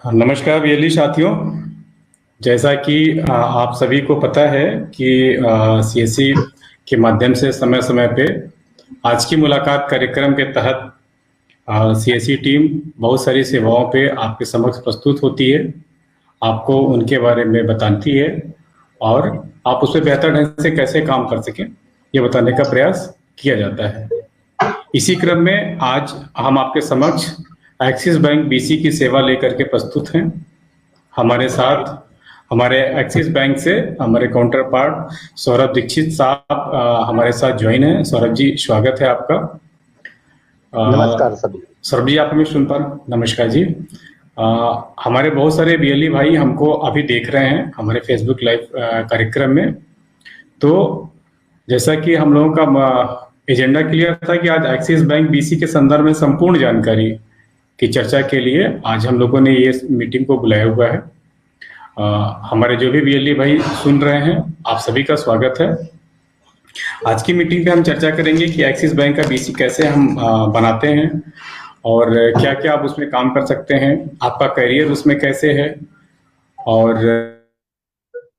नमस्कार वीएलई साथियों। जैसा कि आप सभी को पता है कि सीएससी के माध्यम से समय समय पे आज की मुलाकात कार्यक्रम के तहत सीएससी टीम बहुत सारी सेवाओं पे आपके समक्ष प्रस्तुत होती है, आपको उनके बारे में बताती है और आप उस पर बेहतर ढंग से कैसे काम कर सकें ये बताने का प्रयास किया जाता है। इसी क्रम में आज हम आपके समक्ष एक्सिस बैंक बीसी की सेवा लेकर के प्रस्तुत हैं। हमारे साथ हमारे एक्सिस बैंक से हमारे काउंटर पार्ट सौरभ दीक्षित साहब हमारे साथ ज्वाइन है। सौरभ जी, स्वागत है आपका। नमस्कार सभी। सौरभ जी, आप हमें सुन पा रहे? नमस्कार जी। हमारे बहुत सारे बीएलई भाई हमको अभी देख रहे हैं हमारे फेसबुक लाइव कार्यक्रम में। तो जैसा कि हम लोगों का एजेंडा क्लियर था कि आज एक्सिस बैंक बीसी के संदर्भ में संपूर्ण जानकारी की चर्चा के लिए आज हम लोगों ने ये मीटिंग को बुलाया हुआ है। हमारे जो भी बीएलई भाई सुन रहे हैं, आप सभी का स्वागत है। आज की मीटिंग पे हम चर्चा करेंगे कि एक्सिस बैंक का बीसी कैसे हम बनाते हैं और क्या क्या आप उसमें काम कर सकते हैं, आपका करियर उसमें कैसे है और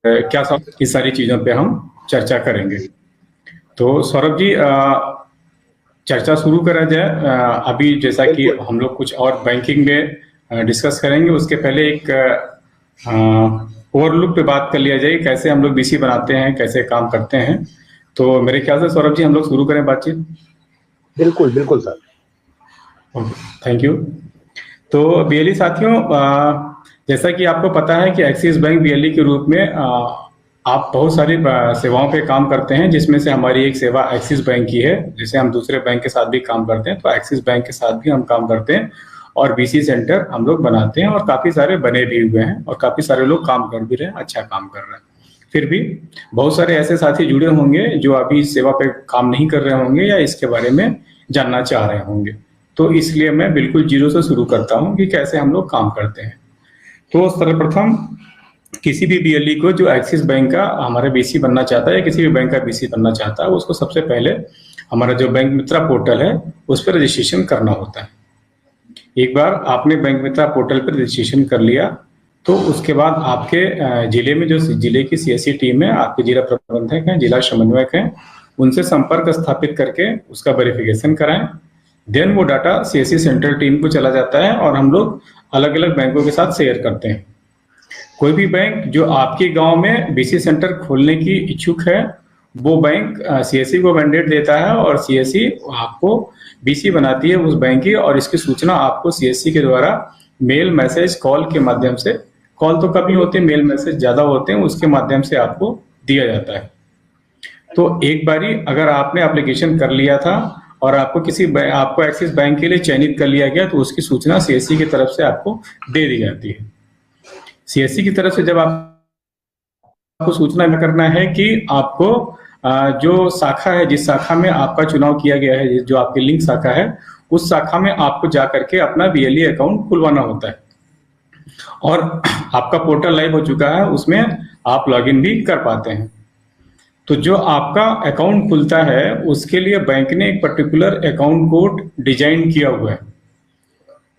क्या सब, इस सारी चीजों पे हम चर्चा करेंगे। तो सौरभ जी, चर्चा शुरू करा जाए। अभी जैसा कि हम लोग कुछ और बैंकिंग में डिस्कस करेंगे, उसके पहले एक ओवरलुक पे बात कर लिया जाए, कैसे हम लोग बीसी बनाते हैं, कैसे काम करते हैं। तो मेरे ख्याल से सौरभ जी हम लोग शुरू करें बातचीत। बिल्कुल बिल्कुल सर। Thank you. तो बीएलई साथियों, जैसा कि आपको पता है कि एक्सिस बैंक बीएलई के रूप में आप बहुत सारी सेवाओं पे काम करते हैं, जिसमें से हमारी एक सेवा एक्सिस बैंक की है। जैसे हम दूसरे बैंक के साथ भी काम करते हैं, तो एक्सिस बैंक के साथ भी हम काम करते हैं और बीसी सेंटर हम लोग बनाते हैं और काफी सारे बने भी हुए हैं और काफी सारे लोग काम कर भी रहे हैं, अच्छा काम कर रहे हैं। फिर भी बहुत सारे ऐसे साथी जुड़े होंगे जो अभी इस सेवा पे काम नहीं कर रहे होंगे या इसके बारे में जानना चाह रहे होंगे। तो इसलिए मैं बिल्कुल जीरो से शुरू करता हूँ कि कैसे हम लोग काम करते हैं। तो सर्वप्रथम किसी भी बीएलई को जो एक्सिस बैंक का हमारा बीसी बनना चाहता है या किसी भी बैंक का बीसी बनना चाहता है, उसको सबसे पहले हमारा जो बैंक मित्रा पोर्टल है उस पर रजिस्ट्रेशन करना होता है। एक बार आपने बैंक मित्रा पोर्टल पर रजिस्ट्रेशन कर लिया तो उसके बाद आपके जिले में जो जिले की सीएससी टीम है, आपके जिला प्रबंधक हैं, जिला समन्वयक हैं, उनसे संपर्क स्थापित करके उसका वेरिफिकेशन कराएं। देन वो डाटा सीएससी सेंट्रल टीम को चला जाता है और हम लोग अलग अलग बैंकों के साथ शेयर करते हैं। कोई भी बैंक जो आपके गांव में बीसी सेंटर खोलने की इच्छुक है, वो बैंक सीएससी को मैंडेट देता है और सीएससी आपको बीसी बनाती है उस बैंक की, और इसकी सूचना आपको सीएससी के द्वारा मेल, मैसेज, कॉल के माध्यम से, कॉल तो कभी होते हैं, मेल मैसेज ज्यादा होते हैं, उसके माध्यम से आपको दिया जाता है। तो एक बारी अगर आपने एप्लीकेशन कर लिया था और आपको एक्सिस बैंक के लिए चयनित कर लिया गया, तो उसकी सूचना सीएससी की तरफ से आपको दे दी जाती है। सीएससी की तरफ से जब आपको सूचना करना है कि आपको जो शाखा है, जिस शाखा में आपका चुनाव किया गया है, जो आपकी लिंक शाखा है, उस शाखा में आपको जाकर के अपना बीएलई अकाउंट खुलवाना होता है और आपका पोर्टल लाइव हो चुका है, उसमें आप लॉगिन भी कर पाते हैं। तो जो आपका अकाउंट खुलता है उसके लिए बैंक ने एक पर्टिकुलर अकाउंट कोड डिजाइन किया हुआ है।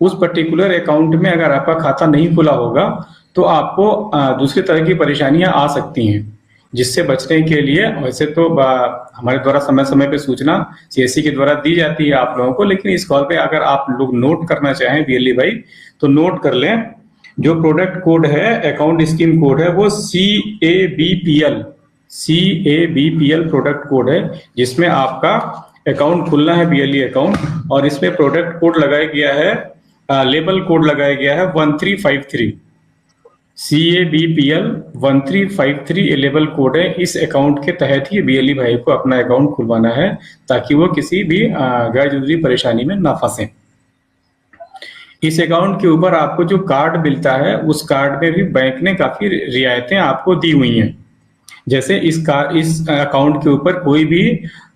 उस पर्टिकुलर अकाउंट में अगर आपका खाता नहीं खुला होगा तो आपको दूसरी तरह की परेशानियां आ सकती हैं, जिससे बचने के लिए वैसे तो हमारे द्वारा समय समय पे सूचना सीएससी के द्वारा दी जाती है आप लोगों को, लेकिन इस कॉल पे अगर आप लोग नोट करना चाहें बीएलई भाई तो नोट कर लें। जो प्रोडक्ट कोड है, अकाउंट स्कीम कोड है, वो CABPL प्रोडक्ट कोड है, जिसमें आपका अकाउंट खुलना है बीएलई अकाउंट, और इसमें प्रोडक्ट कोड लगाया गया है, लेबल कोड लगाया गया है 1353। CABPL 1353 लेबल कोड है। इस अकाउंट के तहत ही बीएलई भाई को अपना अकाउंट खुलवाना है ताकि वो किसी भी गैर जरूरी परेशानी में ना फंसे। इस अकाउंट के ऊपर आपको जो कार्ड मिलता है, उस कार्ड में भी बैंक ने काफी रियायतें आपको दी हुई हैं। जैसे इस अकाउंट के ऊपर कोई भी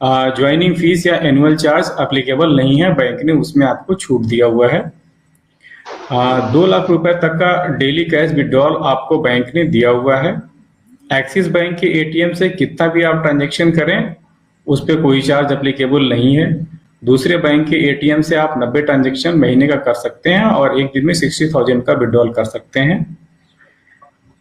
ज्वाइनिंग फीस या एनुअल चार्ज एप्लीकेबल नहीं है, बैंक ने उसमें आपको छूट दिया हुआ है। 2 लाख रुपए तक का डेली कैश विड्रॉल आपको बैंक ने दिया हुआ है। एक्सिस बैंक के एटीएम से कितना भी आप ट्रांजैक्शन करें उस पर कोई चार्ज एप्लीकेबल नहीं है। दूसरे बैंक के एटीएम से आप 90 ट्रांजेक्शन महीने का कर सकते हैं और एक दिन में 60,000 का विड्रॉल कर सकते हैं।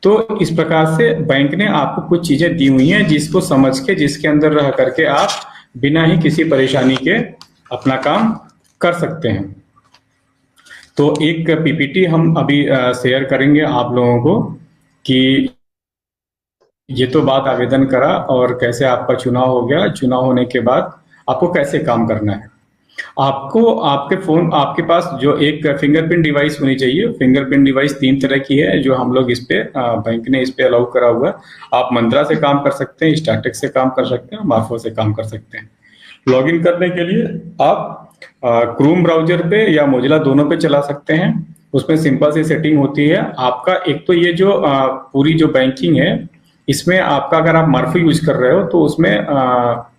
तो इस प्रकार से बैंक ने आपको कुछ चीजें दी हुई हैं जिसको समझ के, जिसके अंदर रह करके आप बिना ही किसी परेशानी के अपना काम कर सकते हैं। तो एक पीपीटी हम अभी शेयर करेंगे आप लोगों को कि ये तो बात आवेदन करा और कैसे आपका चुनाव हो गया, चुनाव होने के बाद आपको कैसे काम करना है। आपको आपके पास जो एक फिंगरप्रिंट डिवाइस होनी चाहिए। फिंगरप्रिंट डिवाइस 3 तरह की है जो हम लोग इस पे बैंक ने इस पे अलाउ करा हुआ है। आप मंत्रा से काम कर सकते हैं, स्टार्टेक्स से काम कर सकते हैं, मार्फो से काम कर सकते हैं। लॉगिन करने के लिए आप क्रोम ब्राउजर पे या मोजिला दोनों पे चला सकते हैं। उसमें सिंपल सी सेटिंग होती है। आपका एक तो ये जो पूरी जो बैंकिंग है इसमें आपका, अगर आप मार्फो यूज कर रहे हो तो उसमें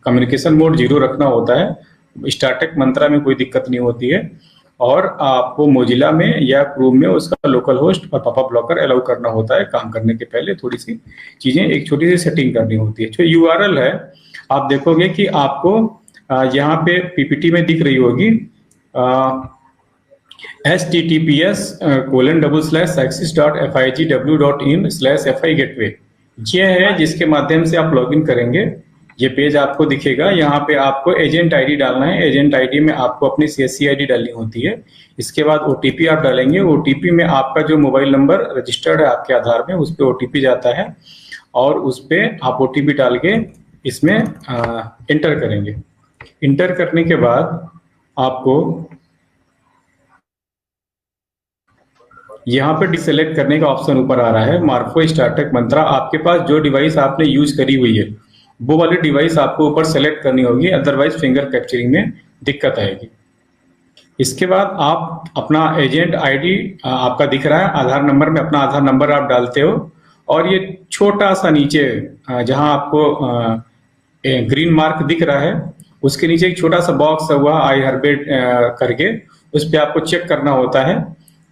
कम्युनिकेशन मोड 0 रखना होता है। स्टार्टेक मंत्रा में कोई दिक्कत नहीं होती है। और आपको मोजिला में या क्रोम में उसका लोकल होस्ट और पॉपअप ब्लॉकर अलाउ करना होता है। काम करने के पहले थोड़ी सी चीजें, एक छोटी सी सेटिंग करनी होती है। जो यूआरएल है आप देखोगे कि आपको यहाँ पे पीपीटी में दिख रही होगी https://axis.figw.in/fi gateway। ये है जिसके माध्यम से आप लॉगिन करेंगे। ये पेज आपको दिखेगा। यहाँ पे आपको एजेंट आईडी डालना है। एजेंट आईडी में आपको अपनी सीएससी आईडी डालनी होती है। इसके बाद ओटीपी आप डालेंगे। ओटीपी में आपका जो मोबाइल नंबर रजिस्टर्ड है आपके आधार में उस पर ओटीपी जाता है और उस पर आप ओटीपी डाल के इसमें एंटर करेंगे। इंटर करने के बाद आपको यहाँ पे डिसेलेक्ट करने का ऑप्शन ऊपर आ रहा है, मार्फो, स्टार्टेक, मंत्रा। आपके पास जो डिवाइस आपने यूज करी हुई है वो वाली डिवाइस आपको ऊपर सेलेक्ट करनी होगी, अदरवाइज फिंगर कैप्चरिंग में दिक्कत आएगी। इसके बाद आप अपना एजेंट आईडी आपका दिख रहा है, आधार नंबर में अपना आधार नंबर आप डालते हो और ये छोटा सा नीचे जहां आपको ग्रीन मार्क दिख रहा है उसके नीचे एक छोटा सा बॉक्स हुआ आई हर्बेट करके, उस पर आपको चेक करना होता है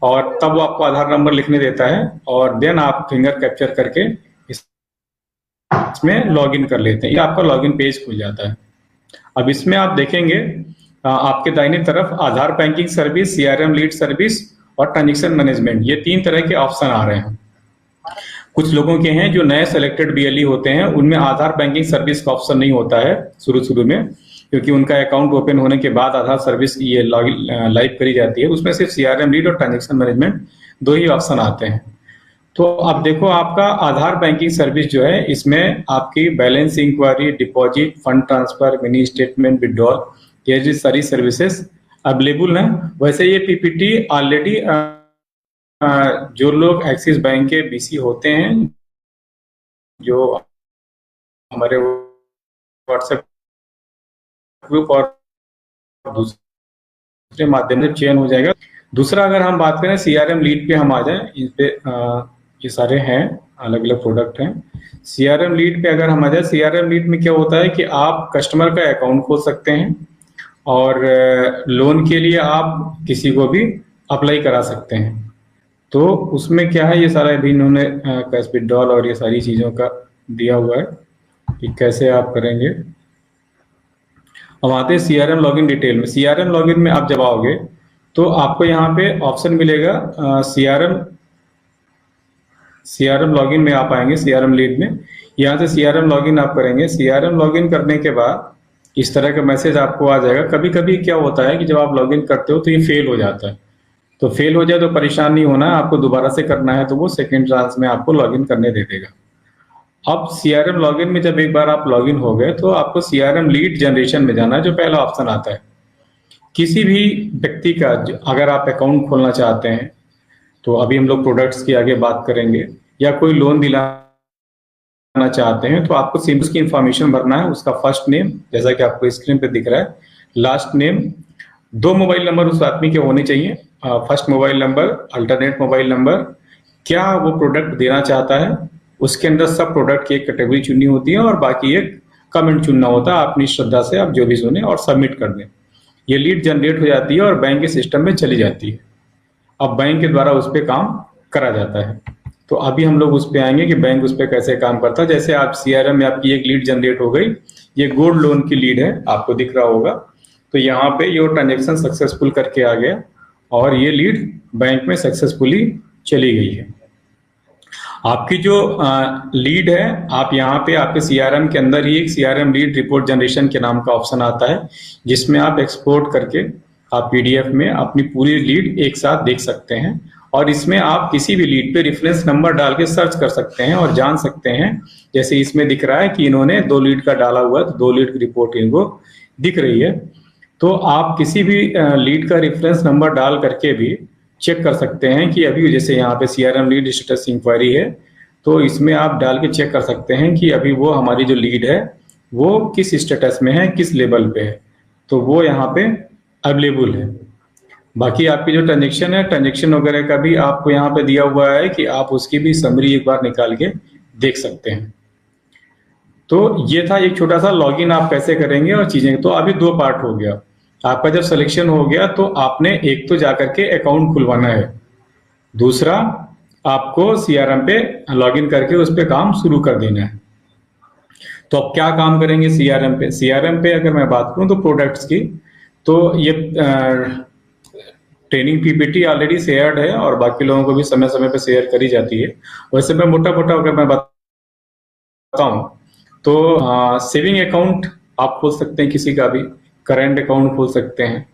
और तब वो आपको आधार नंबर लिखने देता है और देन आप फिंगर कैप्चर करके इसमें लॉगिन कर लेते हैं। ये आपका लॉगिन पेज खुल जाता है। अब इसमें आप देखेंगे आपके दाहिने तरफ Aadhaar banking service, CRM lead service और ट्रांजेक्शन मैनेजमेंट, ये 3 तरह के ऑप्शन आ रहे हैं। कुछ लोगों के हैं जो नए सेलेक्टेड बीएलई होते हैं उनमें आधार बैंकिंग सर्विस का ऑप्शन नहीं होता है शुरू में, क्योंकि उनका अकाउंट ओपन होने के बाद आधार सर्विस ये लाइव करी जाती है। उसमें सिर्फ सीआरएम लीड और ट्रांजेक्शन मैनेजमेंट 2 ही ऑप्शन आते हैं। तो अब देखो आपका आधार बैंकिंग सर्विस जो है इसमें आपकी balance enquiry, deposit, fund transfer, mini statement, withdrawal, ये सारी सर्विसेज अवेलेबल है। वैसे ये पीपीटी ऑलरेडी जो लोग एक्सिस बैंक के बीसी होते हैं, जो हमारे व्हाट्सएप ग्रुप और दूसरे माध्यम से चयन हो जाएगा। दूसरा अगर हम बात करें सीआरएम लीड पे हम आ जाए, इस पे ये सारे हैं अलग अलग प्रोडक्ट हैं। सीआरएम लीड पे अगर हम आ जाए, सीआरएम लीड में क्या होता है कि आप कस्टमर का अकाउंट खोल सकते हैं और लोन के लिए आप किसी को भी अप्लाई करा सकते हैं। तो उसमें क्या है, ये सारा भी इन्होंने कैश विड्रॉल और ये सारी चीज़ों का दिया हुआ है कि कैसे आप करेंगे। अब आते हैं सीआरएम लॉगिन डिटेल में। सीआरएम लॉगिन में आप जब आओगे तो आपको यहाँ पे ऑप्शन मिलेगा सीआरएम लॉगिन में आप आएंगे, सीआरएम लीड में। यहाँ से सीआरएम लॉगिन आप करेंगे। सीआरएम लॉगिन करने के बाद इस तरह का मैसेज आपको आ जाएगा। कभी कभी क्या होता है कि जब आप लॉगिन करते हो तो ये फेल हो जाता है। तो फेल हो जाए तो परेशान नहीं होना है, आपको दोबारा से करना है तो वो सेकेंड चांस में आपको लॉगिन करने दे देगा। अब सीआरएम लॉगिन में जब एक बार आप लॉगिन हो गए तो आपको सीआरएम लीड जनरेशन में जाना है, जो पहला ऑप्शन आता है। किसी भी व्यक्ति का अगर आप अकाउंट खोलना चाहते हैं तो अभी हम लोग प्रोडक्ट्स की आगे बात करेंगे, या कोई लोन दिलाना चाहते हैं तो आपको सिर्फ उसकी इंफॉर्मेशन भरना है। उसका फर्स्ट नेम जैसा कि आपको स्क्रीन पे दिख रहा है, लास्ट नेम, 2 मोबाइल नंबर उस आदमी के होने चाहिए। First mobile number, alternate mobile number, क्या वो प्रोडक्ट देना चाहता है, उसके अंदर सब प्रोडक्ट की एक कैटेगरी चुननी होती है और बाकी एक कमेंट चुनना होता है। अपनी श्रद्धा से आप जो भी सुने और सबमिट कर दें। ये लीड जनरेट हो जाती है और बैंक के सिस्टम में चली जाती है। अब बैंक के द्वारा उस पर काम करा जाता है। तो अभी हम लोग उस पर आएंगे कि बैंक उस पर कैसे काम करता है। जैसे आप सीआरएम में आपकी एक लीड जनरेट हो गई, ये गोल्ड लोन की लीड है, आपको दिख रहा होगा। तो यहाँ पे ये ट्रांजेक्शन सक्सेसफुल करके आ गया और ये लीड बैंक में सक्सेसफुली चली गई है। आपकी जो लीड है, आप यहाँ पे आपके सीआरएम के अंदर ही एक सीआरएम लीड रिपोर्ट जनरेशन के नाम का ऑप्शन आता है, जिसमें आप एक्सपोर्ट करके आप पीडीएफ में अपनी पूरी लीड एक साथ देख सकते हैं और इसमें आप किसी भी लीड पे रेफरेंस नंबर डाल के सर्च कर सकते हैं और जान सकते हैं। जैसे इसमें दिख रहा है कि इन्होंने 2 लीड का डाला हुआ है, तो 2 लीड की रिपोर्ट इनको दिख रही है। तो आप किसी भी लीड का रेफरेंस नंबर डाल करके भी चेक कर सकते हैं कि अभी जैसे यहाँ पे सीआरएम लीड स्टेटस इंक्वायरी है, तो इसमें आप डाल के चेक कर सकते हैं कि अभी वो हमारी जो लीड है वो किस स्टेटस में है, किस लेवल पे है, तो वो यहाँ पे अवेलेबल है। बाकी आपकी जो ट्रांजेक्शन है, ट्रांजेक्शन वगैरह का भी आपको यहाँ पे दिया हुआ है कि आप उसकी भी समरी एक बार निकाल के देख सकते हैं। तो ये था एक छोटा सा लॉगिन आप कैसे करेंगे और चीजें। तो अभी 2 पार्ट हो गया। आपका जब सिलेक्शन हो गया तो आपने एक तो जाकर के अकाउंट खुलवाना है, दूसरा आपको सीआरएम पे लॉगिन करके उस पे काम शुरू कर देना है। तो अब क्या काम करेंगे सीआरएम पे? सीआरएम पे अगर मैं बात करूं तो प्रोडक्ट्स की, तो ये ट्रेनिंग पीपीटी ऑलरेडी शेयर्ड है और बाकी लोगों को भी समय समय पे शेयर करी जाती है। वैसे मैं मोटा मोटा अगर मैं बताऊं तो सेविंग अकाउंट आप खोल सकते हैं, किसी का भी करंट अकाउंट खोल सकते हैं।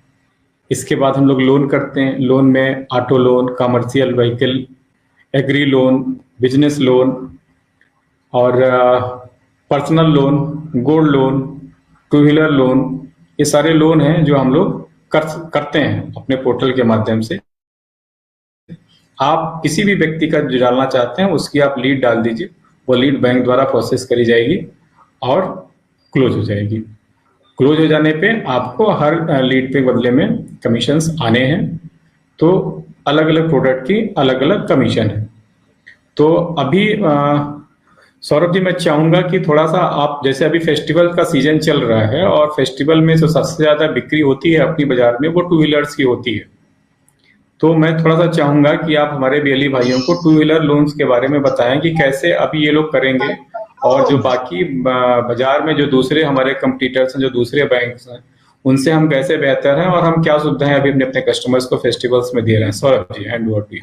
इसके बाद हम लोग लोन करते हैं, लोन में auto loan, commercial vehicle, agri loan, business loan और personal loan, gold loan, two wheeler loan, ये सारे लोन हैं जो हम लोग करते हैं अपने पोर्टल के माध्यम से। आप किसी भी व्यक्ति का जो डालना चाहते हैं उसकी आप लीड डाल दीजिए, वो लीड बैंक द्वारा प्रोसेस करी जाएगी और क्लोज हो जाएगी। क्लोज हो जाने पे आपको हर लीड पे बदले में कमीशंस आने हैं। तो अलग अलग प्रोडक्ट की अलग अलग कमीशन है। तो अभी सौरभ जी, मैं चाहूंगा कि थोड़ा सा आप, जैसे अभी फेस्टिवल का सीजन चल रहा है और फेस्टिवल में जो सबसे ज्यादा बिक्री होती है अपनी बाजार में वो टू व्हीलर्स की होती है। तो मैं थोड़ा सा चाहूंगा कि आप हमारे बीएलई भाइयों को टू व्हीलर लोन्स के बारे में बताएं कि कैसे अभी ये लोग करेंगे और जो बाकी बाजार में जो दूसरे हमारे कंपटीटर्स हैं, जो दूसरे बैंक्स हैं, उनसे हम कैसे बेहतर हैं और हम क्या सुविधाएं अभी अपने अपने कस्टमर्स को फेस्टिवल्स में दे रहे हैं। Saurabh ji, hand over to you.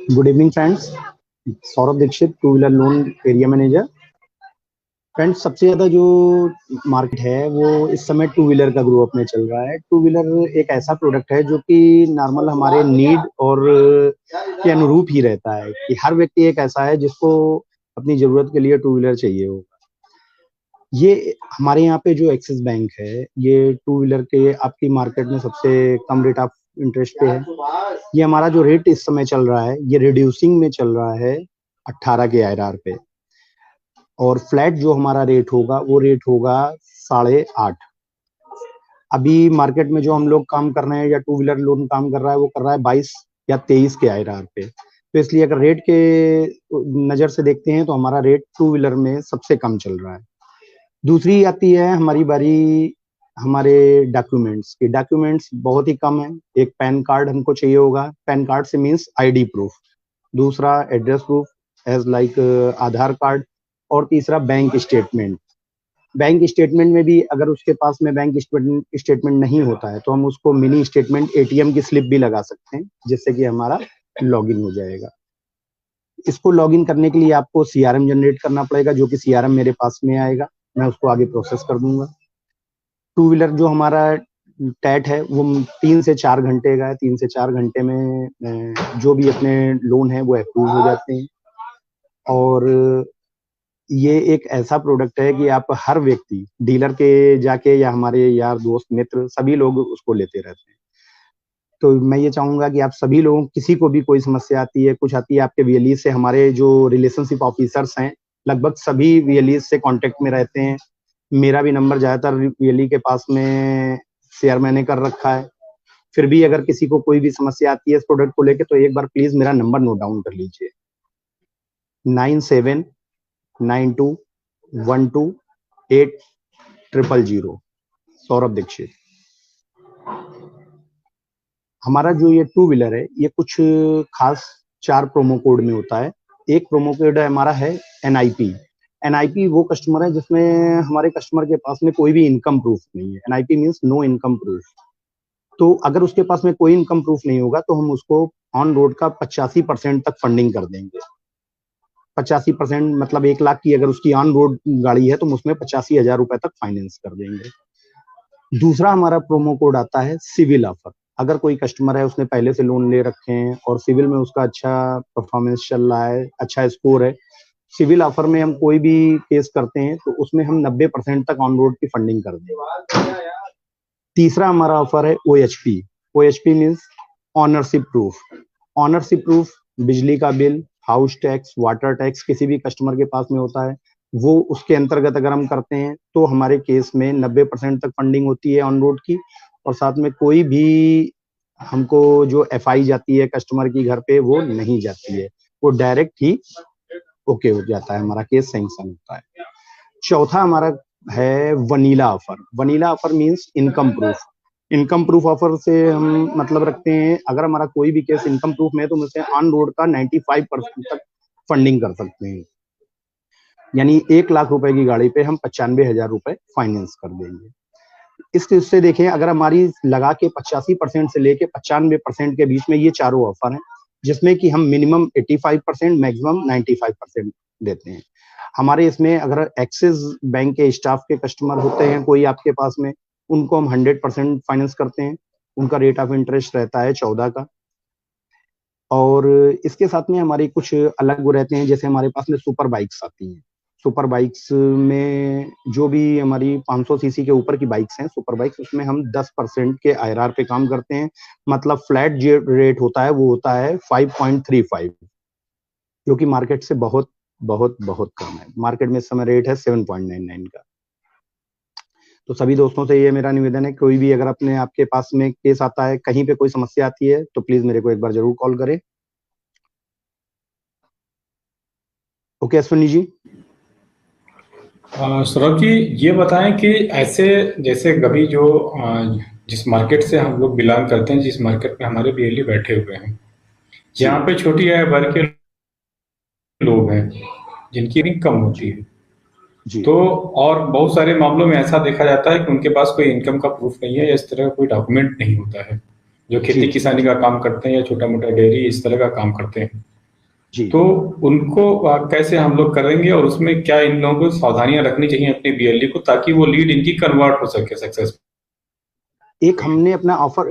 Good evening friends, Saurabh Dikshit, two wheeler loan area manager. Friends, सबसे ज्यादा जो मार्केट है वो इस समय टू व्हीलर का ग्रो अप में चल रहा है। टू व्हीलर एक ऐसा प्रोडक्ट है जो कि नॉर्मल हमारे नीड और के अनुरूप ही रहता है कि हर व्यक्ति एक ऐसा है जिसको अपनी जरूरत के लिए टू व्हीलर चाहिए होगा। ये हमारे यहाँ पे जो एक्सिस बैंक है, ये टू व्हीलर के आपकी मार्केट में सबसे कम रेट ऑफ इंटरेस्ट पे है। ये हमारा जो रेट इस समय चल रहा है ये रिड्यूसिंग में चल रहा है 18 के आईआरआर पे, और फ्लैट जो हमारा रेट होगा वो रेट होगा 8.5। अभी मार्केट में जो हम लोग काम कर रहे हैं या टू व्हीलर लोन काम कर रहा है वो कर रहा है 22 या 23 के आईआरआर पे। तो इसलिए अगर रेट के नजर से देखते हैं तो हमारा रेट टू व्हीलर में सबसे कम चल रहा है। दूसरी आती है हमारी बारी हमारे डॉक्यूमेंट्स की। डॉक्यूमेंट्स बहुत ही कम है। एक पैन कार्ड हमको चाहिए होगा, पैन कार्ड से मीन्स आईडी प्रूफ, दूसरा एड्रेस प्रूफ एज लाइक आधार कार्ड, और तीसरा बैंक स्टेटमेंट। बैंक स्टेटमेंट में भी अगर उसके पास में बैंक स्टेटमेंट नहीं होता है तो हम उसको मिनी स्टेटमेंट एटीएम की स्लिप भी लगा सकते हैं, जिससे कि हमारा लॉगिन हो जाएगा। इसको लॉगिन करने के लिए आपको सीआरएम जनरेट करना पड़ेगा, जो कि सीआरएम मेरे पास में आएगा, मैं उसको आगे प्रोसेस कर दूंगा। टू व्हीलर जो हमारा टैट है वो 3 से 4 घंटे का है। 3 से 4 घंटे में जो भी अपने लोन है वो अप्रूव हो जाते हैं। और ये एक ऐसा प्रोडक्ट है कि आप हर व्यक्ति डीलर के जाके या हमारे यार दोस्त मित्र सभी लोग उसको लेते रहते हैं। तो मैं ये चाहूंगा कि आप सभी लोगों, किसी को भी कोई समस्या आती है, कुछ आती है आपके वीएलई से, हमारे जो रिलेशनशिप ऑफिसर्स हैं लगभग सभी वीएलई से कांटेक्ट में रहते हैं। मेरा भी नंबर ज्यादातर वीएलई के पास में शेयर मैंने कर रखा है। फिर भी अगर किसी को कोई भी समस्या आती है इस प्रोडक्ट को लेके तो एक बार प्लीज मेरा नंबर नोट डाउन कर लीजिए, 9792128000। सौरभ दीक्षित। हमारा जो ये टू व्हीलर है ये कुछ खास 4 प्रोमो कोड में होता है। एक प्रोमो कोड हमारा है एनआईपी, एनआईपी वो कस्टमर है जिसमें हमारे कस्टमर के पास में कोई भी इनकम प्रूफ नहीं है। NIP means no income proof. तो अगर उसके पास में कोई इनकम प्रूफ नहीं होगा तो हम उसको ऑन रोड का 85% तक फंडिंग कर देंगे। 85% मतलब 1 लाख की अगर उसकी ऑन रोड गाड़ी है तो हम उसमें 85,000 रुपए तक फाइनेंस कर देंगे। दूसरा हमारा प्रोमो कोड आता है सिविल ऑफर। अगर कोई कस्टमर है, उसने पहले से लोन ले रखे हैं और सिविल में उसका अच्छा परफॉर्मेंस चल रहा है, अच्छा स्कोर है, सिविल ऑफर में हम कोई भी केस करते हैं तो उसमें हम 90% तक ऑन रोड की फंडिंग कर देंगे। तीसरा हमारा ऑफर है OHP. OHP means ownership proof. Ownership proof बिजली का bill, house tax, water tax किसी भी कस्टमर के पास में होता है, वो उसके अंतर्गत अगर हम करते हैं तो हमारे केस में 90% तक फंडिंग होती है ऑन रोड की। और साथ में कोई भी हमको जो एफआई जाती है कस्टमर की घर पे वो नहीं जाती है, वो डायरेक्ट ही ओके हो जाता है, हमारा केस सैंक्शन होता है। चौथा हमारा है vanilla offer. Vanilla offer means income proof. Income proof offer से हम मतलब रखते हैं, अगर हमारा कोई भी केस इनकम प्रूफ में है तो हम उसे ऑन रोड का 95% तक फंडिंग कर सकते हैं। यानी 1 लाख रुपए की गाड़ी पे हम 95,000 रुपए फाइनेंस कर देंगे। इससे देखें, अगर हमारी लगा के 85% से लेके 95% के बीच में ये चारों ऑफर हैं, जिसमें कि हम मिनिमम 85%, मैक्सिमम 95% देते हैं। हमारे इसमें अगर एक्सिस बैंक के स्टाफ के कस्टमर होते हैं कोई आपके पास में, उनको हम 100% फाइनेंस करते हैं। उनका रेट ऑफ इंटरेस्ट रहता है 14 का। और इसके साथ में हमारे कुछ अलग वो रहते हैं, जैसे हमारे पास में सुपर बाइक्स आती हैं। सुपर बाइक्स में जो भी हमारी 500 सीसी के ऊपर की बाइक्स हैं, सुपर बाइक्स, उसमें हम 10% के आईआरआर पे काम करते हैं। मतलब फ्लैट जो रेट होता है वो होता है 5.35, जो कि मार्केट से बहुत बहुत बहुत कम है। मार्केट में इस समय रेट है 7.99 का। तो सभी दोस्तों से ये मेरा निवेदन है, कोई भी अगर अपने आपके पास में केस आता है, कहीं पे कोई समस्या आती है, तो प्लीज मेरे को एक बार जरूर कॉल करें। ओके अश्विनी जी। सौरभ जी, ये बताएं कि ऐसे जैसे कभी जो जिस मार्केट से हम लोग बिलोंग करते हैं, जिस मार्केट में हमारे बीएलई बैठे हुए हैं, यहाँ पे छोटी आय वर्ग के लोग हैं जिनकी इनकम कम होती है जी तो, और बहुत सारे मामलों में ऐसा देखा जाता है कि उनके पास कोई इनकम का प्रूफ नहीं है या इस तरह का कोई डॉक्यूमेंट नहीं होता है, जो खेती किसानी का काम करते हैं या छोटा मोटा डेयरी इस तरह का काम करते हैं। जी तो उनको कैसे हम लोग करेंगे और उसमें क्या इन लोगों को सावधानियां रखनी चाहिए अपनी बीएलई को, ताकि वो लीड इनकी कन्वर्ट हो सके सक्सेस। एक हमने अपना ऑफर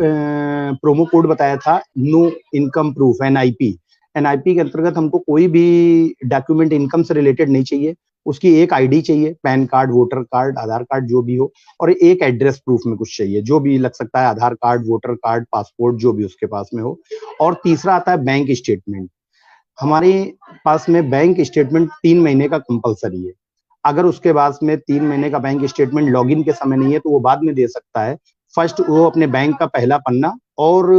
प्रोमो कोड बताया था, no income proof, NIP. NIP के अंतर्गत हमको कोई भी डॉक्यूमेंट इनकम से रिलेटेड नहीं चाहिए। उसकी एक आईडी चाहिए, पैन कार्ड, वोटर कार्ड, आधार कार्ड जो भी हो, और एक एड्रेस प्रूफ में कुछ चाहिए, जो भी लग सकता है, आधार कार्ड, वोटर कार्ड, पासपोर्ट, जो भी उसके पास में हो। और तीसरा आता है बैंक स्टेटमेंट। हमारे पास में बैंक स्टेटमेंट 3 महीने का कंपलसरी है। अगर उसके बाद में 3 महीने का बैंक स्टेटमेंट लॉगिन के समय नहीं है तो वो बाद में दे सकता है। फर्स्ट वो अपने बैंक का पहला पन्ना और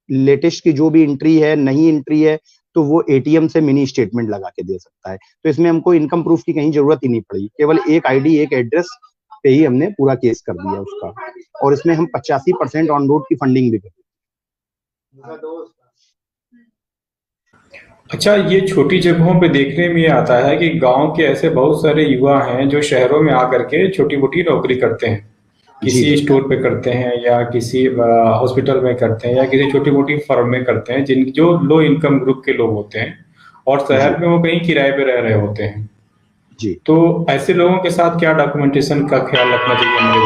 लेटेस्ट की जो भी एंट्री है, नई एंट्री है, तो वो एटीएम से मिनी स्टेटमेंट लगा के दे सकता है। तो इसमें हमको इनकम प्रूफ की कहीं जरूरत ही नहीं पड़ी, केवल एक आईडी, एक एड्रेस पे ही हमने पूरा केस कर दिया उसका। और इसमें हम 85% ऑन रोड की फंडिंग भी करते हैं। अच्छा, ये छोटी जगहों पे देखने में ये आता है कि गांव के ऐसे बहुत सारे युवा हैं जो शहरों में आकर के छोटी मोटी नौकरी करते हैं, किसी स्टोर पे करते हैं या किसी हॉस्पिटल में करते हैं या किसी छोटी मोटी फर्म में करते हैं, जिन जो लो इनकम ग्रुप के लोग होते हैं और शहर में वो कहीं किराए पे रह रहे होते हैं जी। तो ऐसे लोगों के साथ क्या डॉक्यूमेंटेशन का ख्याल रखना चाहिए हमारे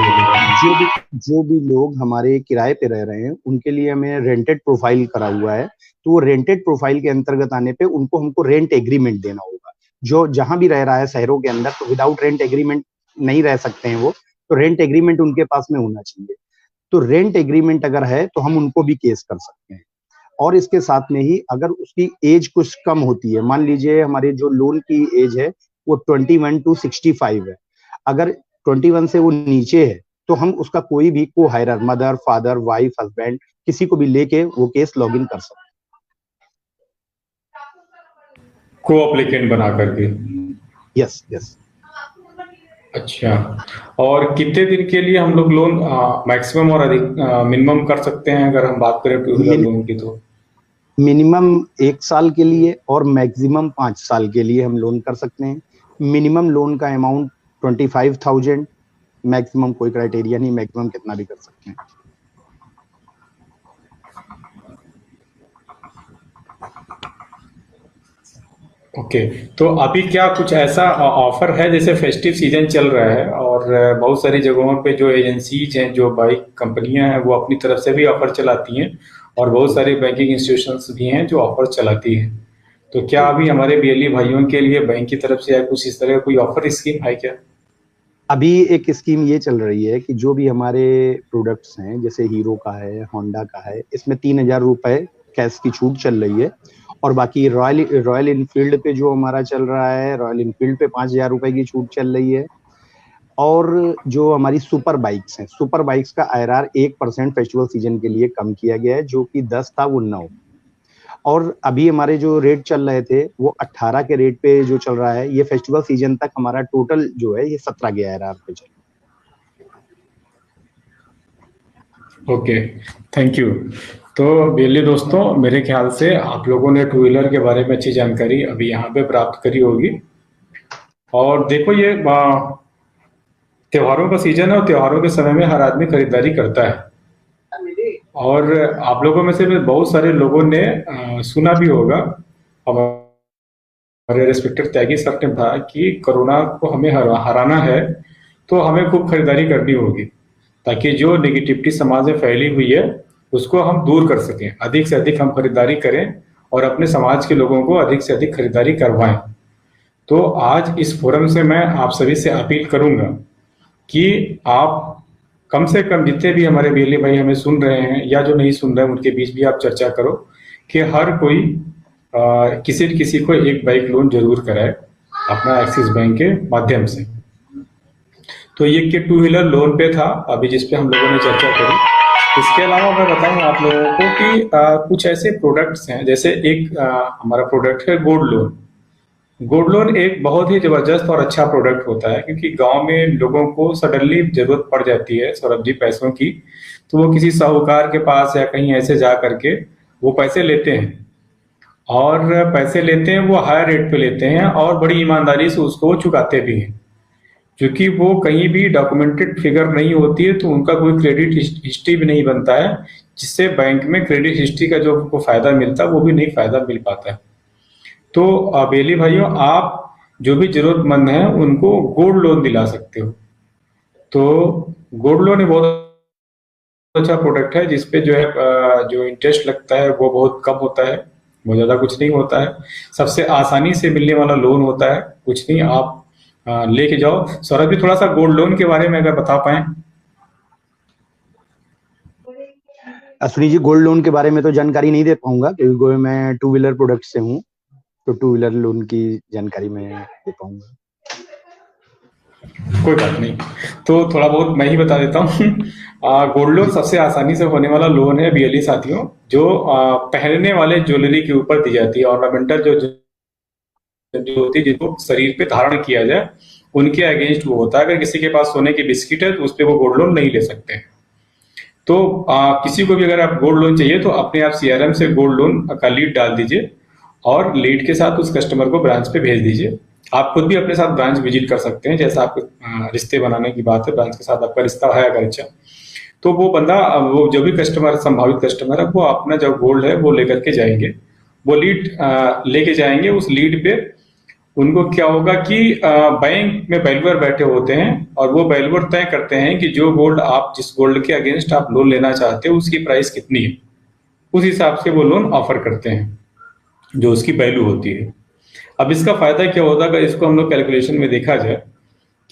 लिए? जो भी लोग हमारे किराए पे रह रहे हैं उनके लिए हमें रेंटेड प्रोफाइल करा हुआ है। तो वो रेंटेड प्रोफाइल के अंतर्गत आने पे उनको हमको रेंट एग्रीमेंट देना होगा। जो जहां भी रह रहा है शहरों के अंदर, तो विदाउट रेंट एग्रीमेंट नहीं रह सकते हैं वो, तो रेंट एग्रीमेंट उनके पास में होना चाहिए। तो रेंट एग्रीमेंट अगर है तो हम उनको भी केस कर सकते हैं। और इसके साथ में ही अगर उसकी एज कुछ कम होती है, मान लीजिए हमारी जो लोन की एज है वो 21 to 65 है, अगर 21 से वो नीचे है तो हम उसका कोई भी को हायरर, मदर, फादर, वाइफ, हस्बैंड, किसी को भी लेके वो केस लॉगिन कर सकते हैं, को एप्लीकेंट बना करके। Yes yes. अच्छा, और कितने दिन के लिए हम लोग लोन मैक्सिमम और अधिक मिनिमम कर सकते हैं, अगर हम बात करें टू व्हीलर लोन की? तो मिनिमम 1 साल के लिए और मैक्सिमम 5 साल के लिए हम लोन कर सकते हैं। मिनिमम लोन का अमाउंट 25,000, मैक्सिमम कोई क्राइटेरिया नहीं, मैक्सिमम कितना भी कर सकते हैं। ओके। तो अभी क्या कुछ ऐसा ऑफर है, जैसे फेस्टिव सीजन चल रहा है और बहुत सारी जगहों पे जो एजेंसीज हैं, जो बाइक कंपनियां हैं, वो अपनी तरफ से भी ऑफर चलाती हैं और बहुत सारी बैंकिंग इंस्टीट्यूशंस भी हैं जो ऑफर चलाती हैं। तो क्या अभी हमारे बीएलई भाइयों के लिए बैंक की तरफ से या कुछ इस तरह का कोई ऑफर स्कीम है क्या? अभी एक स्कीम ये चल रही है कि जो भी हमारे प्रोडक्ट्स हैं, जैसे हीरो का है, होंडा का है, इसमें 3,000 रुपए कैश की छूट चल रही है। और बाकी रॉयल इनफील्ड पे जो हमारा चल रहा है, रॉयल इनफील्ड पे 5,000 रुपए की छूट चल रही है। और जो हमारी सुपर बाइक्स हैं, सुपर बाइक्स का आईआरआर 1% फेस्टिवल सीजन के लिए कम किया गया है, जो कि 10 था वो 9। और अभी हमारे जो रेट चल रहे थे वो 18 के रेट पे जो चल रहा है, ये फेस्टिवल सीजन तक हमारा टोटल जो है ये 17 के आईआरआर पे चल। Okay, thank you. तो बेली दोस्तों, मेरे ख्याल से आप लोगों ने टू व्हीलर के बारे में अच्छी जानकारी अभी यहाँ पे प्राप्त करी होगी। और देखो, ये त्योहारों का सीजन है और त्योहारों के समय में हर आदमी खरीदारी करता है। और आप लोगों में से भी बहुत सारे लोगों ने सुना भी होगा, हमारे रेस्पेक्टेड त्यागी सर ने कहा कि कोरोना को हमें हराना है, तो हमें खूब खरीदारी करनी होगी, ताकि जो नेगेटिविटी समाज में फैली हुई है उसको हम दूर कर सकें। अधिक से अधिक हम खरीदारी करें और अपने समाज के लोगों को अधिक से अधिक खरीदारी करवाएं। तो आज इस फोरम से मैं आप सभी से अपील करूंगा कि आप कम से कम जितने भी हमारे बीएलए भाई हमें सुन रहे हैं या जो नहीं सुन रहे हैं, उनके बीच भी आप चर्चा करो कि हर कोई किसी न किसी को एक बाइक लोन जरूर कराए अपना एक्सिस बैंक के माध्यम से। तो ये कि टू व्हीलर लोन पे था अभी जिस पे हम लोगों ने चर्चा करी। इसके अलावा मैं बताऊं आप लोगों को कि कुछ ऐसे प्रोडक्ट्स हैं, जैसे एक हमारा प्रोडक्ट है गोल्ड लोन। गोल्ड लोन एक बहुत ही जबरदस्त और अच्छा प्रोडक्ट होता है, क्योंकि गांव में लोगों को सडनली जरूरत पड़ जाती है सौरभ जी पैसों की, तो वो किसी साहूकार के पास या कहीं ऐसे जा करके वो पैसे लेते हैं, और पैसे लेते हैं वो हायर रेट पे लेते हैं और बड़ी ईमानदारी से उसको वो चुकाते भी हैं। क्योंकि वो कहीं भी डॉक्यूमेंटेड फिगर नहीं होती है, तो उनका कोई क्रेडिट हिस्ट्री भी नहीं बनता है, जिससे बैंक में क्रेडिट हिस्ट्री का जो उनको फायदा मिलता है वो भी नहीं फायदा मिल पाता है। तो बेली भाइयों, आप जो भी जरूरतमंद हैं उनको गोल्ड लोन दिला सकते हो। तो गोल्ड लोन एक बहुत अच्छा प्रोडक्ट है, जिसपे जो है जो इंटरेस्ट लगता है वो बहुत कम होता है, बहुत ज्यादा कुछ नहीं होता है, सबसे आसानी से मिलने वाला लोन होता है। कुछ नहीं, आप लेके जाओ। सौरभ जी, थोड़ा सा गोल्ड लोन के बारे में अगर बता पाए। अश्विनी जी, गोल्ड लोन के बारे में तो जानकारी नहीं दे पाऊंगा, क्योंकि मैं टू व्हीलर प्रोडक्ट से हूँ, तो टू व्हीलर लोन की जानकारी मैं दे पाऊंगा। कोई बात नहीं, तो थोड़ा बहुत मैं ही बता देता हूँ। गोल्ड लोन सबसे आसानी से होने वाला लोन है बीएलई साथियों, जो पहनने वाले ज्वेलरी के ऊपर दी जाती है। ऑर्नामेंटल जो होती है जिनको शरीर पे धारण किया जाए, उनके अगेंस्ट वो होता है। अगर किसी के पास सोने की बिस्किट है तो उस पर वो गोल्ड लोन नहीं ले सकते। तो किसी को भी अगर आप गोल्ड लोन चाहिए तो अपने आप सीआरएम से गोल्ड लोन का लीड डाल दीजिए और लीड के साथ उस कस्टमर को ब्रांच पे भेज दीजिए। आप खुद भी अपने साथ ब्रांच विजिट कर सकते हैं, जैसा आपको रिश्ते बनाने की बात है, ब्रांच के साथ आपका रिश्ता है अगर अच्छा, तो वो बंदा, वो जो भी कस्टमर, संभावित कस्टमर है, वो अपना जो गोल्ड है वो लेकर के जाएंगे, वो लीड लेके जाएंगे। उस लीड पे उनको क्या होगा कि बैंक में वैल्यूअर बैठे होते हैं और वो वैल्यूअर तय करते हैं कि जो गोल्ड आप, जिस गोल्ड के अगेंस्ट आप लोन लेना चाहते हो उसकी प्राइस कितनी है, उस हिसाब से वो लोन ऑफर करते हैं, जो उसकी वैल्यू होती है। अब इसका फायदा क्या होता है, अगर इसको हम लोग कैलकुलेशन में देखा जाए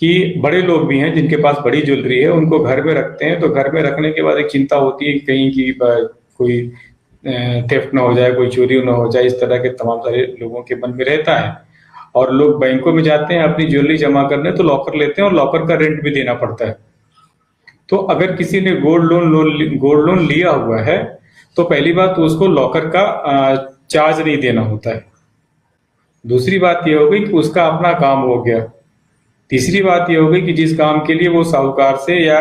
कि बड़े लोग भी हैं जिनके पास बड़ी ज्वेलरी है, उनको घर में रखते हैं, तो घर में रखने के बाद एक चिंता होती है कि कहीं की कोई थेफ्ट ना हो जाए, कोई चोरी ना हो जाए, इस तरह के तमाम सारे लोगों के मन में रहता है। और लोग बैंकों में जाते हैं अपनी ज्वेलरी जमा करने, तो लॉकर लेते हैं और लॉकर का रेंट भी देना पड़ता है। तो अगर किसी ने गोल्ड लोन लिया हुआ है तो पहली बात तो उसको लॉकर का चार्ज नहीं देना होता है। दूसरी बात यह हो गई कि उसका अपना काम हो गया। तीसरी बात यह हो गई कि जिस काम के लिए वो साहूकार से या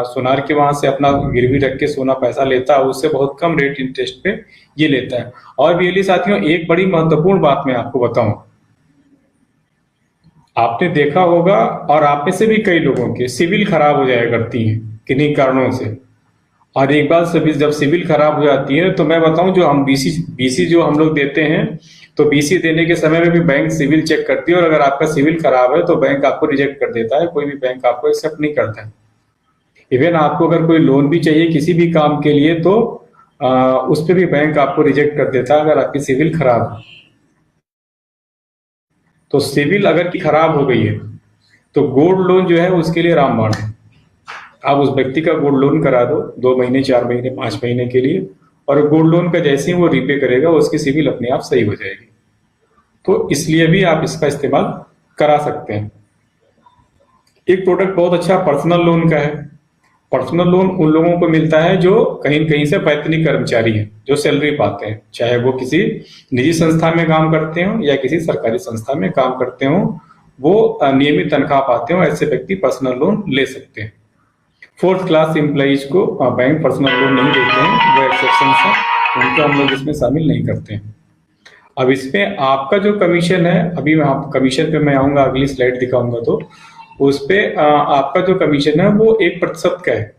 सोनार के वहां से अपना गिरवी रख के सोना पैसा लेता है, उससे बहुत कम रेट इंटरेस्ट पे ये लेता है। और बीएलई साथियों, एक बड़ी महत्वपूर्ण बात मैं आपको बताऊं, आपने देखा होगा और आप में से भी कई लोगों के सिविल खराब हो जाया करती हैं किन्हीं कारणों से। और एक बार सभी जब सिविल खराब हो जाती है तो मैं बताऊं, जो हम बीसी बीसी जो हम लोग देते हैं, तो बीसी देने के समय में भी बैंक सिविल चेक करती है, और अगर आपका सिविल खराब है तो बैंक आपको रिजेक्ट कर देता है, कोई भी बैंक आपको एक्सेप्ट नहीं करता है। इवन आपको अगर कोई लोन भी चाहिए किसी भी काम के लिए तो उस पर भी बैंक आपको रिजेक्ट कर देता है अगर आपकी सिविल खराब है। तो सिविल अगर की खराब हो गई है तो गोल्ड लोन जो है उसके लिए रामबाण है। आप उस व्यक्ति का गोल्ड लोन करा दो 2 महीने 4 महीने 5 महीने के लिए, और गोल्ड लोन का जैसे ही वो रीपे करेगा उसकी सिविल अपने आप सही हो जाएगी। तो इसलिए भी आप इसका इस्तेमाल करा सकते हैं। एक प्रोडक्ट बहुत अच्छा पर्सनल लोन का है। पर्सनल लोन उन लोगों को मिलता है जो कहीं कहीं से वैतनिक कर्मचारी हैं, जो सैलरी पाते हैं, चाहे वो किसी निजी संस्था में काम करते हो या किसी सरकारी संस्था में काम करते हो, वो नियमित तनख्वाह पाते हो, ऐसे व्यक्ति पर्सनल लोन ले सकते हैं। 4th क्लास एम्प्लॉइज को बैंक पर्सनल लोन नहीं देते हैं, वो एक्सेप्शन है, उनको हम लोग इसमें शामिल नहीं करते हैं। अब इसमें आपका जो कमीशन है, अभी मैं कमीशन पे मैं आऊंगा, अगली स्लाइड दिखाऊंगा, तो उस पे आपका जो कमीशन है वो 1% का है।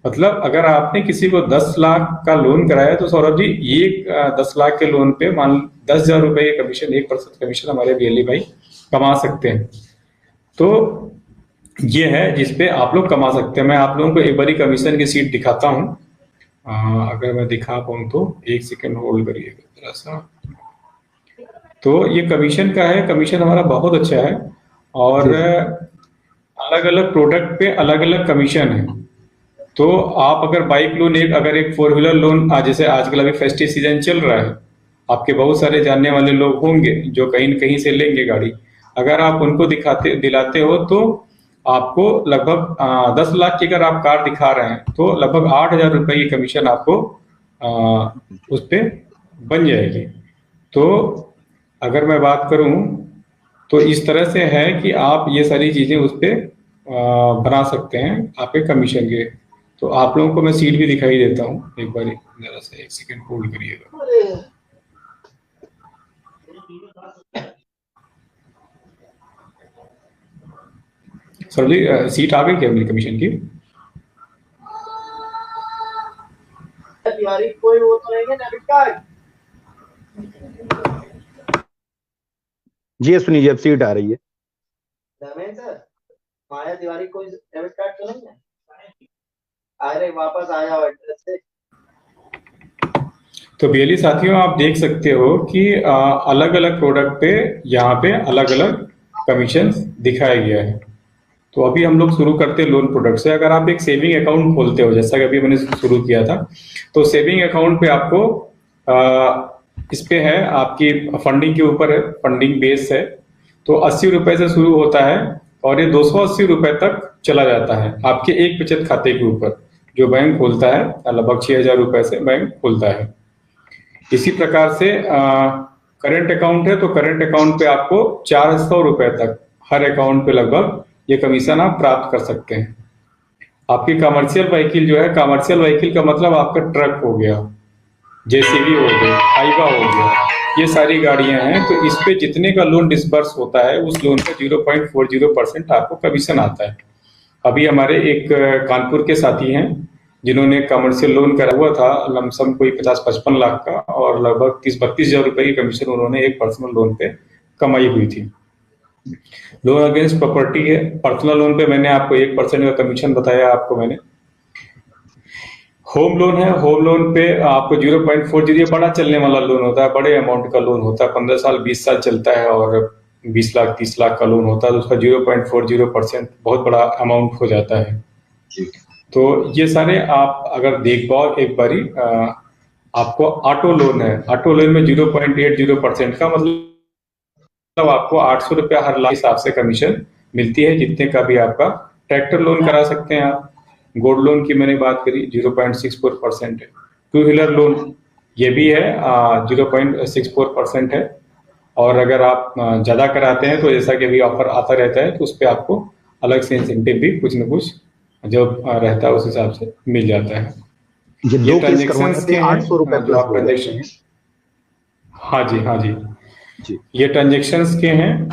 मतलब अगर आपने किसी को 10 लाख का लोन कराया तो सौरभ जी ये 10 लाख के लोन पे मान 10,000 रुपए कमीशन, 1% कमीशन हमारे बीएलई भाई कमा सकते हैं। तो ये है जिसपे आप लोग कमा सकते हैं। मैं आप लोगों को एक बारी कमीशन की सीट दिखाता हूँ, अगर मैं दिखा पाऊँ तो 1 सेकेंड होल्ड करिएगा जरा सा। तो ये कमीशन का है, कमीशन हमारा बहुत अच्छा है, और अलग अलग प्रोडक्ट पे अलग अलग कमीशन है। तो आप अगर बाइक लोन, अगर एक 4 व्हीलर लोन, जैसे आजकल अभी फेस्टिव सीजन चल रहा है, आपके बहुत सारे जानने वाले लोग होंगे जो कहीं न कहीं से लेंगे गाड़ी, अगर आप उनको दिलाते हो तो आपको लगभग 10 लाख की अगर आप कार दिखा रहे हैं तो लगभग 8,000 रुपए की कमीशन आपको उस पे बन जाएगी। तो अगर मैं बात करूं तो इस तरह से है कि आप ये सारी चीजें उस पे बना सकते हैं आपके कमीशन के। तो आप लोगों को मैं सीट भी दिखाई देता हूँ एक बार, जरा सा 1 सेकेंड होल्ड करिएगा। सर जी सीट आ गई क्या मेरी कमीशन की? तिवारी कोई वो तो नहीं है डेबिट कार्ड? जी सुनिए जी, अब सीट आ रही है। धर्मेंद्र, माया तिवारी कोई डेबिट कार्ड तो नहीं है? अरे वापस आ जाओ एड्रेस से। तो बीएलई साथियों, आप देख सकते हो कि अलग अलग प्रोडक्ट पे यहाँ पे अलग अलग कमीशन दिखाया गया है। तो अभी हम लोग शुरू करते हैं लोन प्रोडक्ट से। अगर आप एक सेविंग अकाउंट खोलते हो, जैसा कि अभी मैंने शुरू किया था, तो सेविंग अकाउंट पे आपको इस पे है आपकी फंडिंग के ऊपर है, फंडिंग बेस है। तो 80 रुपए से शुरू होता है और ये 280 रुपए तक चला जाता है आपके एक बचत खाते के ऊपर, जो बैंक खोलता है। लगभग 6,000 रुपए से बैंक खोलता है। इसी प्रकार से करंट अकाउंट है, तो करंट अकाउंट पे आपको 400 रुपए तक हर अकाउंट पे लगभग ये कमीशन आप प्राप्त कर सकते हैं। आपकी कमर्शियल व्हीकल जो है, कमर्शियल व्हीकल का मतलब आपका ट्रक हो गया, जेसीबी हो गई, हाइवा हो गया, ये सारी गाड़ियां हैं। तो इस पे जितने का लोन डिसबर्स होता है उस लोन का 0.40% आपको कमीशन आता है। अभी हमारे एक कानपुर के साथी हैं जिन्होंने कमर्शियल लोन करा हुआ था, लमसम कोई 50-55 लाख का, और लगभग 30-32 हजार रुपए की कमीशन उन्होंने एक पर्सनल लोन पे कमाई हुई थी। लोन अगेंस्ट प्रॉपर्टी है, पर्सनल लोन पे मैंने आपको 1% का कमीशन बताया आपको मैंने। होम लोन है, होम लोन पे आपको 0.40, ये बड़ा चलने वाला लोन होता है, बड़े अमाउंट का लोन होता है, 15 साल 20 साल चलता है, और 20 लाख 30 लाख का लोन होता है, तो उसका 0.40% बहुत बड़ा अमाउंट हो जाता है। तो ये सारे आप अगर देख पाओ एक बारी, आपको ऑटो लोन है, ऑटो लोन में 0.80% का मतलब आपको 800 रुपया हर लाख हिसाब से कमीशन मिलती है, जितने का भी आपका। ट्रैक्टर लोन करा सकते हैं आप। गोल्ड लोन की मैंने बात करी, 0.64% है। 2 व्हीलर लोन ये भी है, 0.64% है। और अगर आप ज्यादा कराते हैं तो जैसा कि अभी ऑफर आता रहता है, तो उस पर आपको अलग से इंसेंटिव भी कुछ न कुछ जो रहता है उस हिसाब से मिल जाता है। ये 2 केस करवाने पे 800 रुपए जो आप ट्रांजेक्शन, हाँ जी हाँ जी, जी। ये ट्रांजेक्शन्स के हैं,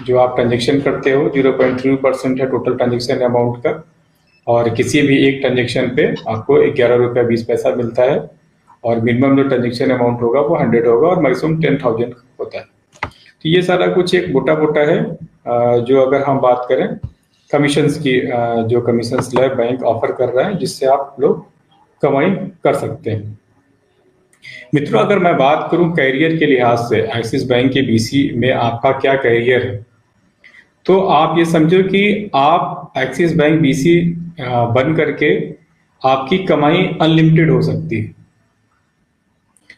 जो आप ट्रांजेक्शन करते हो 0.3% है टोटल ट्रांजेक्शन अमाउंट का, और किसी भी एक ट्रांजेक्शन पे आपको 11 रुपया 20 पैसा मिलता है, और मिनिमम जो ट्रांजेक्शन अमाउंट होगा वो 100 होगा और मैक्सिमम 10,000 होता है। तो ये सारा कुछ एक मोटा मोटा है। जो अगर हम बात करें कमीशंस की, जो कमीशन स्लैब बैंक ऑफर कर रहा है जिससे आप लोग कमाई कर सकते हैं। मित्रों, अगर मैं बात करूं करियर के लिहाज से एक्सिस बैंक के बीसी में आपका क्या करियर है, तो आप ये समझो कि आप एक्सिस बैंक बीसी बन करके आपकी कमाई अनलिमिटेड हो सकती है।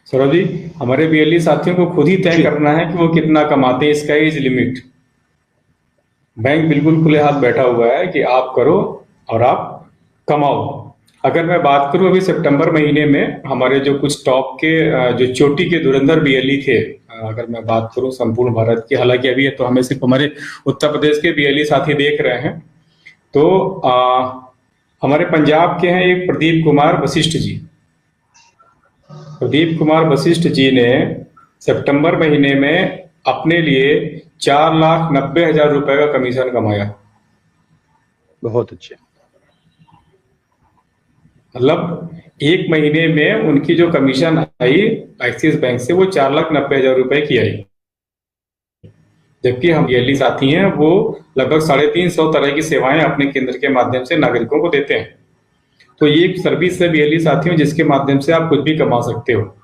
सौरभ जी, हमारे बीएलई साथियों को खुद ही तय करना है कि वो कितना कमाते हैं, स्काई इज लिमिट। बैंक बिल्कुल खुले हाथ बैठा हुआ है कि आप करो और आप कमाओ। अगर मैं बात करूं अभी सितंबर महीने में हमारे जो कुछ टॉप के जो चोटी के धुरंधर बीएलई थे, अगर मैं बात करूं संपूर्ण भारत की, हालांकि अभी तो हमें सिर्फ हमारे उत्तर प्रदेश के बीएलई साथी देख रहे हैं, तो हमारे पंजाब के हैं एक प्रदीप कुमार वशिष्ठ जी। प्रदीप कुमार वशिष्ठ जी ने सितंबर महीने में अपने लिए 4,90,000 रुपए का कमीशन कमाया। बहुत अच्छे। मतलब एक महीने में उनकी जो कमीशन आई एक्सिस बैंक से वो 4,90,000 रुपए की आई, जबकि हम बीएलई साथी हैं वो लगभग 350 तरह की सेवाएं अपने केंद्र के माध्यम से नागरिकों को देते हैं। तो ये एक सर्विस है बीएलई साथियों जिसके माध्यम से आप कुछ भी कमा सकते हो।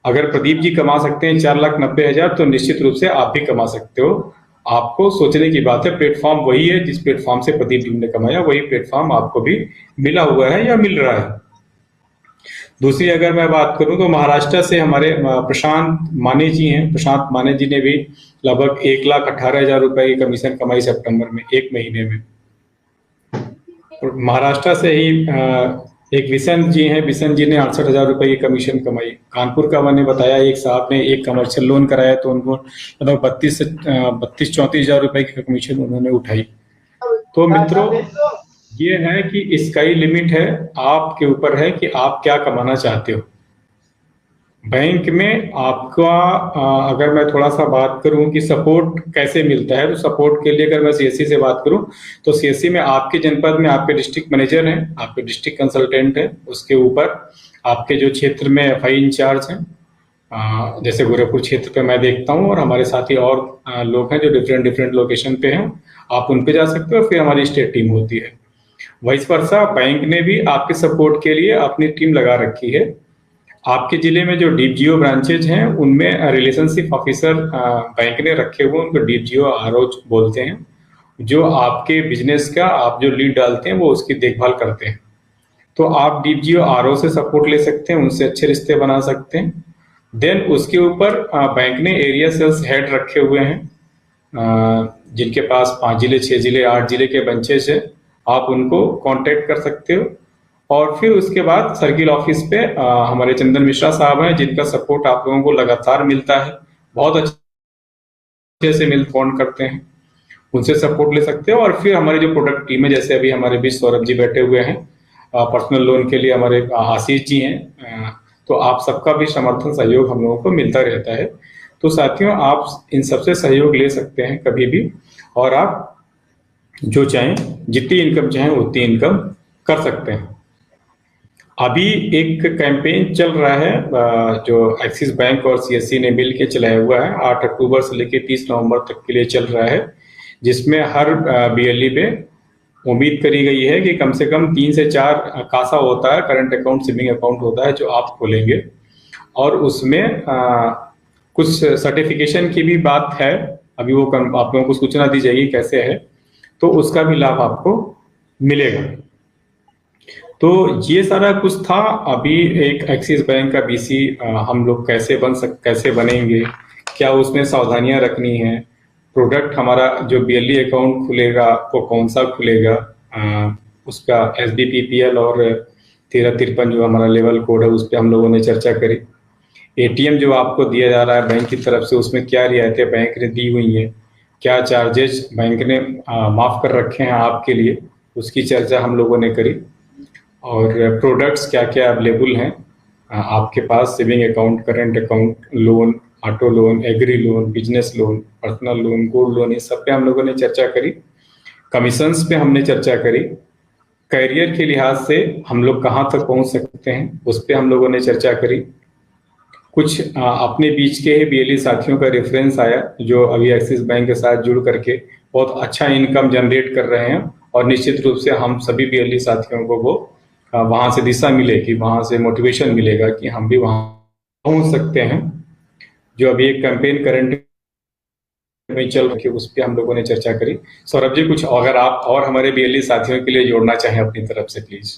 अगर प्रदीप जी कमा सकते हैं 4,90,000 तो निश्चित रूप से आप भी कमा सकते हो। आपको सोचने की बात है, प्लेटफॉर्म वही है जिस प्लेटफॉर्म से प्रदीप जी ने कमाया, वही प्लेटफॉर्म आपको भी मिला हुआ है या मिल रहा है। दूसरी अगर मैं बात करूं तो महाराष्ट्र से हमारे प्रशांत माने जी हैं। प्रशांत माने जी ने भी लगभग 1,18,000 रुपए की कमीशन कमाई सितंबर में, एक महीने में। और महाराष्ट्र से ही एक विशन जी हैं, विशन जी ने 68,000 रुपए की कमीशन कमाई। कानपुर का मैंने बताया, एक साहब ने एक कमर्शियल लोन कराया तो उनको लगभग 32-34,000 रुपए की कमीशन उन्होंने उठाई। तो मित्रों, ये है कि स्काई लिमिट है, आपके ऊपर है कि आप क्या कमाना चाहते हो। बैंक में आपका अगर मैं थोड़ा सा बात करूं कि सपोर्ट कैसे मिलता है, तो सपोर्ट के लिए अगर मैं सीएससी से बात करूं तो सीएससी में आपके जनपद में आपके डिस्ट्रिक्ट मैनेजर हैं, आपके डिस्ट्रिक्ट कंसल्टेंट हैं, उसके ऊपर आपके जो क्षेत्र में एफआई इंचार्ज हैं, जैसे गोरखपुर क्षेत्र पे मैं देखता हूं, और हमारे साथी और लोग हैं जो डिफरेंट लोकेशन पे हैं, आप उन पे जा सकते हो। फिर हमारी स्टेट टीम होती है। वाइस वर्सा बैंक ने भी आपके सपोर्ट के लिए अपनी टीम लगा रखी है। आपके जिले में जो डीपजीओ ब्रांचेज हैं उनमें रिलेशनशिप ऑफिसर बैंक ने रखे हुए, उनको डीपजीओ आरओ बोलते हैं, जो आपके बिजनेस का आप जो लीड डालते हैं वो उसकी देखभाल करते हैं। तो आप डीपजीओ आरओ से सपोर्ट ले सकते हैं, उनसे अच्छे रिश्ते बना सकते हैं। देन उसके ऊपर बैंक ने एरिया सेल्स हेड रखे हुए हैं, जिनके पास 5 जिले 6 जिले 8 जिले के ब्रांचेज है, आप उनको कांटेक्ट कर सकते हो। और फिर उसके बाद सर्किल ऑफिस पे हमारे चंदन मिश्रा साहब हैं, जिनका सपोर्ट आप लोगों को लगातार मिलता है, बहुत अच्छे से मिल फोन करते हैं, उनसे सपोर्ट ले सकते हो। और फिर हमारी जो प्रोडक्ट टीम है, जैसे अभी हमारे बीच सौरभ जी बैठे हुए हैं, पर्सनल लोन के लिए हमारे आशीष जी हैं, तो आप सबका भी समर्थन सहयोग हम लोगों को मिलता रहता है। तो साथियों, आप इन सबसे सहयोग ले सकते हैं कभी भी, और आप जो चाहें जितनी इनकम चाहें उतनी इनकम कर सकते हैं। अभी एक कैंपेन चल रहा है जो एक्सिस बैंक और सीएससी ने मिल के चलाया हुआ है, 8 अक्टूबर से लेकर 30 नवंबर तक के लिए चल रहा है, जिसमें हर बीएलई में उम्मीद करी गई है कि कम से कम 3 से 4 कासा होता है, करंट अकाउंट सेविंग अकाउंट होता है, जो आप खोलेंगे। और उसमें कुछ सर्टिफिकेशन की भी बात है, अभी वो आप लोगों को सूचना दी जाएगी कैसे है, तो उसका भी लाभ आपको मिलेगा। तो ये सारा कुछ था। अभी एक एक्सिस बैंक का बीसी हम लोग कैसे बनेंगे, क्या उसमें सावधानियां रखनी है, प्रोडक्ट हमारा जो बीएलई अकाउंट खुलेगा वो कौन सा खुलेगा, उसका एसबीपीपीएल और 1353 जो हमारा लेवल कोड है उस पर हम लोगों ने चर्चा करी। एटीएम जो आपको दिया जा रहा है बैंक की तरफ से, उसमें क्या रियायतें बैंक ने दी हुई हैं, क्या चार्जेस बैंक ने माफ कर रखे हैं आपके लिए, उसकी चर्चा हम लोगों ने करी। और प्रोडक्ट्स क्या क्या अवेलेबल हैं आपके पास, saving account, current account, loan, auto loan, agri loan, business loan, personal loan, gold loan, इस सब पे हम लोगों ने चर्चा करी। कमीशंस पे हमने चर्चा करी। करियर के लिहाज से हम लोग कहाँ तक पहुंच सकते हैं उस पे हम लोगों ने चर्चा करी। कुछ अपने बीच के ही बीएलई साथियों का रेफरेंस आया जो अभी एक्सिस बैंक के साथ जुड़ करके बहुत अच्छा इनकम जनरेट कर रहे हैं, और निश्चित रूप से हम सभी बीएलई साथियों को वो वहां से दिशा मिलेगी, वहां से मोटिवेशन मिलेगा कि हम भी वहां पहुंच सकते हैं। जो अभी एक कैंपेन करंट में चल रही है उस पर हम लोगों ने चर्चा करी। सौरभ जी, कुछ अगर आप और हमारे बीएलई साथियों के लिए जोड़ना चाहें अपनी तरफ से प्लीज।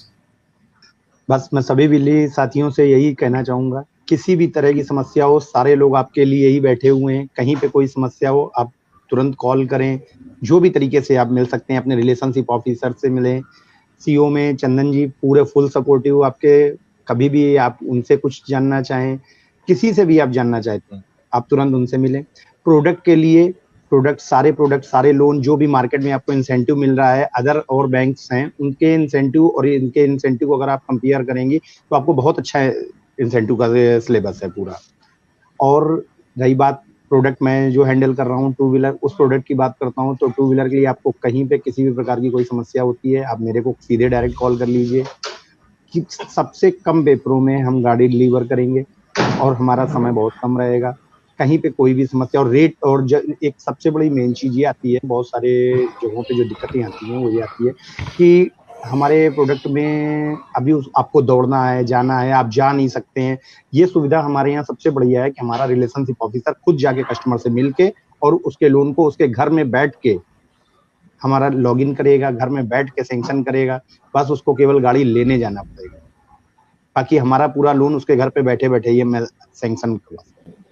बस मैं सभी बिल्ली साथियों से यही कहना चाहूंगा, किसी भी तरह की समस्या हो सारे लोग आपके लिए ही बैठे हुए हैं। कहीं पे कोई समस्या हो आप तुरंत कॉल करें। जो भी तरीके से आप मिल सकते हैं, अपने रिलेशनशिप ऑफिसर से मिलें। सीओ में चंदन जी पूरे फुल सपोर्टिव आपके, कभी भी आप उनसे कुछ जानना चाहें, किसी से भी आप जानना चाहते हैं आप तुरंत उनसे मिलें। प्रोडक्ट के लिए प्रोडक्ट सारे लोन जो भी मार्केट में आपको इंसेंटिव मिल रहा है अदर और बैंक्स हैं उनके इंसेंटिव और इनके इंसेंटिव को अगर आप कंपेयर करेंगे तो आपको बहुत अच्छा इंसेंटिव का सिलेबस है पूरा। और रही बात प्रोडक्ट मैं जो हैंडल कर रहा हूँ टू व्हीलर, उस प्रोडक्ट की बात करता हूँ तो टू व्हीलर के लिए आपको कहीं पे किसी भी प्रकार की कोई समस्या होती है आप मेरे को सीधे डायरेक्ट कॉल कर लीजिए कि सबसे कम पेपरों में हम गाड़ी डिलीवर करेंगे और हमारा समय बहुत कम रहेगा। कहीं पे कोई भी समस्या और रेट और एक सबसे बड़ी मेन चीज ये आती है, बहुत सारे जगहों पे जो दिक्कतें आती हैं वो ये आती है कि हमारे प्रोडक्ट में अभी आपको दौड़ना है, जाना है, आप जा नहीं सकते हैं। ये सुविधा हमारे यहाँ सबसे बढ़िया है कि हमारा रिलेशनशिप ऑफिसर खुद जाके कस्टमर से मिल के और उसके लोन को उसके घर में बैठ के हमारा लॉगिन करेगा, घर में बैठ के सैंक्शन करेगा। बस उसको केवल गाड़ी लेने जाना पड़ेगा, बाकी हमारा पूरा लोन उसके घर पे बैठे बैठे ही मैं सैंक्शन करवा सकता हूं।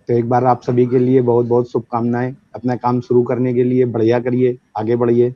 तो एक बार आप सभी के लिए बहुत बहुत शुभकामनाएं। अपना काम शुरू करने के लिए बढ़िया करिए, आगे बढ़िए।